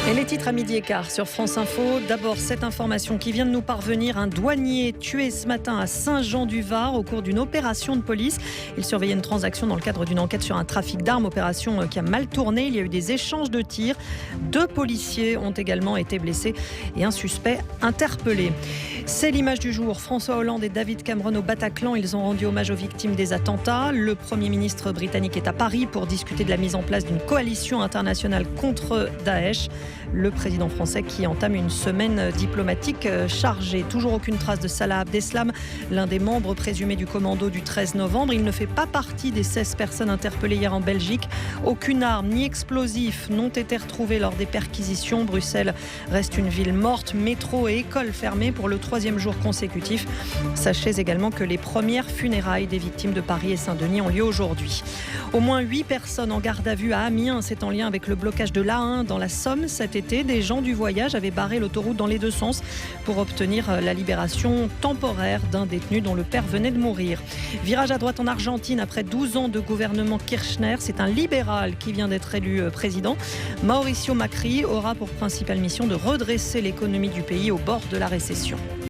Et les titres à midi et quart sur France Info. D'abord, cette information qui vient de nous parvenir. Un douanier tué ce matin à Saint-Jean-du-Var au cours d'une opération de police. Il surveillait une transaction dans le cadre d'une enquête sur un trafic d'armes. Opération qui a mal tourné. Il y a eu des échanges de tirs. 2 policiers ont également été blessés et un suspect interpellé. C'est l'image du jour. François Hollande et David Cameron au Bataclan. Ils ont rendu hommage aux victimes des attentats. Le Premier ministre britannique est à Paris pour discuter de la mise en place d'une coalition internationale contre Daesh. Le président français qui entame une semaine diplomatique chargée. Toujours aucune trace de Salah Abdeslam, l'un des membres présumés du commando du 13 novembre. Il ne fait pas partie des 16 personnes interpellées hier en Belgique. Aucune arme ni explosif n'ont été retrouvés lors des perquisitions. Bruxelles reste une ville morte, métro et école fermées pour le 3e jour consécutif. Sachez également que les premières funérailles des victimes de Paris et Saint-Denis ont lieu aujourd'hui. Au moins 8 personnes en garde à vue à Amiens. C'est en lien avec le blocage de l'A1 dans la Somme cet été. Des gens du voyage avaient barré l'autoroute dans les 2 sens pour obtenir la libération temporaire d'un détenu dont le père venait de mourir. Virage à droite en Argentine après 12 ans de gouvernement Kirchner. C'est un libéral qui vient d'être élu président. Mauricio Macri aura pour principale mission de redresser l'économie du pays au bord de la récession.